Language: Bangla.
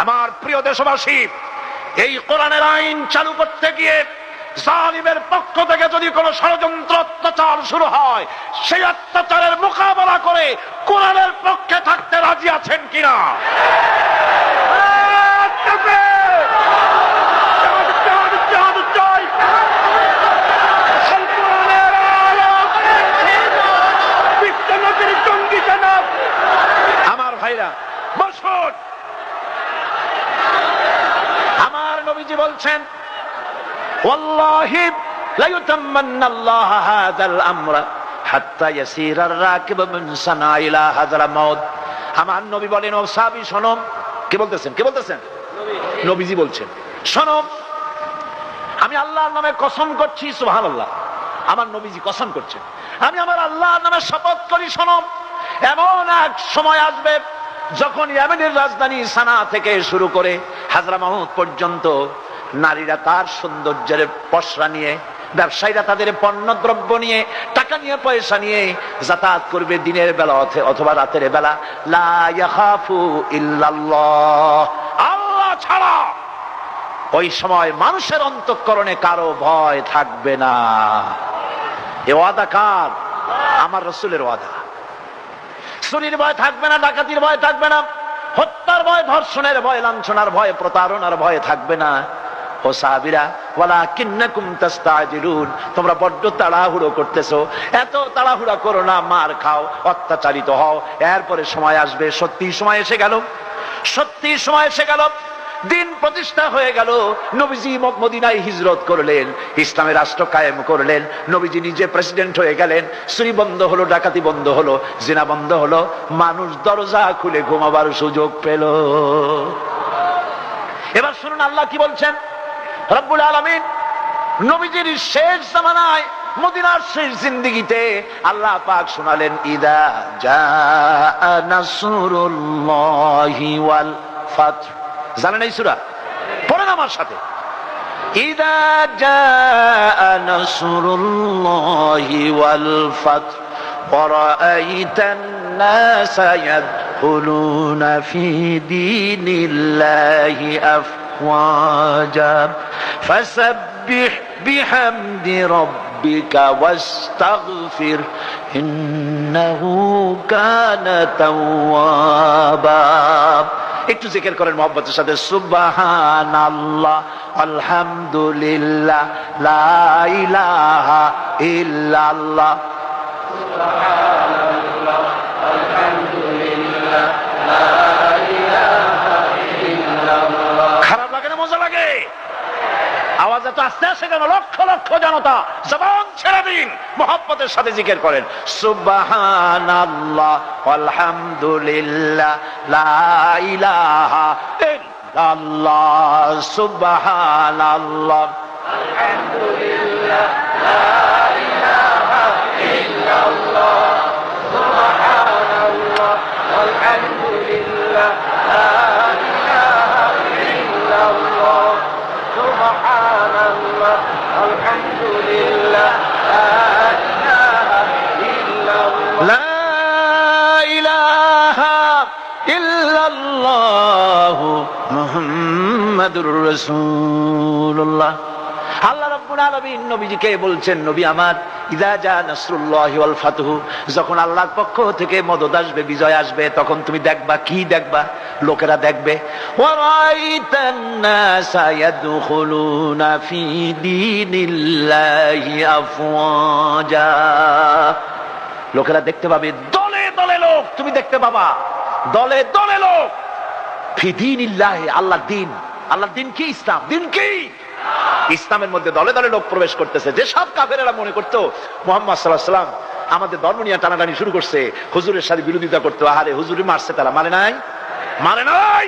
আমার প্রিয় দেশবাসী, এই কোরআনের আইন চালু করতে গিয়ে জালিমের পক্ষ থেকে যদি কোনো ষড়যন্ত্র অত্যাচার শুরু হয়, সেই অত্যাচারের মোকাবেলা করে কোরআনের পক্ষে থাকতে রাজি আছেন কিনা? আমার ভাইরা বসুন। আমার নবীজি বলছেন, ওয়াল্লাহি লা ইউতাম্মান্নাল্লাহু হাযাল আমরা হাত্তা ইয়াসিরার রাকিব মিন সানা ইলা হাযরামাউত। আমার নবী বলেন, ও সাহাবী শোনো। কে বলতেছেন? কে বলতেছেন? নবীজি বলছেন, শোনো, আমি আল্লাহর নামে কসম করছি। সুবহানাল্লাহ। আমার নবীজি কসম করছেন, আমি আমার আল্লাহর নামে শপথ করি, শোনো, এমন এক সময় আসবে যখন ইয়েমেনের রাজধানী সানা থেকে শুরু করে হাজরামাউত পর্যন্ত নারীরা তার সৌন্দর্যের পসরা নিয়ে, ব্যবসায়ীরা তাদের পণ্যদ্রব্য নিয়ে, টাকা নিয়ে, পয়সা নিয়ে যাতায়াত করবে দিনের বেলা অথবা রাতের বেলা। লা ইয়াখাফু ইল্লাল্লাহ, আল্লাহ ছাড়া ওই সময় মানুষের অন্তঃকরণে কারো ভয় থাকবে না। এ ওয়াদা কার? আমার রাসূলের ওয়াদা। চুরির ভয় থাকবে না, ডাকাতির ভয় থাকবে না, হত্যার ভয়, ধর্ষণের ভয়, লাঞ্ছনার ভয়, প্রতারণার ভয় থাকবে না। ও সাহাবীরা, ওয়ালাকিন্নাকুম তাস্তাজিলুন, তোমরা বড্ড তাড়াহুড়ো করতেছো। এত তাড়াহুড়া করো না, মার খাও, অত্যাচারিত হও। এরপরে সময় আসবে, সত্যি সময় এসে গেল, সত্যি সময় এসে গেল, দিন প্রতিষ্ঠা হয়ে গেল। নবীজি মদিনায় হিজরত করলেন, ইসলামের রাষ্ট্র কায়েম করলেন। নবীজি নিজে প্রেসিডেন্ট হয়ে গেলেন। চুরি বন্ধ হলো, ডাকাতি বন্ধ হলো, জিনা বন্ধ হলো, মানুষ দরজা খুলে ঘুমাবার সুযোগ পেল। এবার শুনুন আল্লাহ কি বলছেন। রব্বুল আলামিন নবীজির শেষ জামানায়, মদিনার শেষ জিন্দেগিতে আল্লাহ পাক শোনালেন, ইদা জাআ নাসরুল্লাহি ওয়াল ফাতহ। জানেন এই সূরা? পড়েন আমার সাথে। ইদা জাআ নাসরুল্লাহি ওয়াল ফাতহ ওয়া রাআইতান নাসা ইয়াদখুলুনা ফি দীনিল্লাহি আফওয়াজা ফাসাব্বিহ বিহামদি রাব্বিকা ওয়াস্তাগফির ইন্নাহু কানা তাওয়াবা। একটু জিকির করেন মুহাব্বতের সাথে, সুবহানাল্লাহ, আলহামদুলিল্লাহ, লা ইলাহা ইল্লাল্লাহ, সুবহানাল্লাহ, আলহামদুলিল্লাহ, লা ইলাহা ইল্লাল্লাহ। খারাপ লাগে না মজা লাগে? আওয়াজ এত আস্তে আসে কেন? লক্ষ লক্ষ জনতা জবান ছেড়ে দিন, মুহাব্বতের সাথে জিকির করেন, সুবহানাল্লাহ, আলহামদুলিল্লাহ, লা ইলাহা ইল্লাল্লাহ, সুবহানাল্লাহ, আলহামদুলিল্লাহ, লা ইলাহা ইল্লাল্লাহ, সুবহানাল্লাহ, আলহামদুলিল্লাহ, লা ইলাহা ইল্লাল্লাহ, সুবহানাল্লাহ, আলহামদুলিল্লাহ, লা ইলাহা ইল্লাল্লাহ, মুহাম্মাদুর রাসূলুল্লাহ। আল্লাহ রাব্বুল আলামিন নবীজিকে বলছেন, নবী আমার, ইযা জা নাসরুল্লাহি ওয়াল ফাতহু, যখন আল্লাহর পক্ষ থেকে মদদ আসবে, বিজয় আসবে, তখন তুমি দেখবা, কি দেখবা? লোকেরা দেখবে, ওয়া রাআইতান নাসা ইয়াদখুলুনা ফি দীনিল্লাহি আফওয়াজা। লোকেরা দেখতে পাবে, দলে দলে লোক তুমি দেখতে পাবা, দলে দলে লোক, ফি দীনিল্লাহি, আল্লাহর দিন। আল্লাহর দিন কি? ইসলাম। দিন কি? ইসলামের মধ্যে দলে দলে লোক প্রবেশ করতেছে। যে সব কাফেরেরা মনে করতো মুহাম্মদ সাল্লাল্লাহু আলাইহি ওয়াসাল্লাম আমাদের ধর্ম নিয়ে টানাটানি শুরু করছে, হুজুরের সাথে বিরোধিতা করতো, আরে হুজুরই মারছে, তারা মানে নাই, মানে নাই।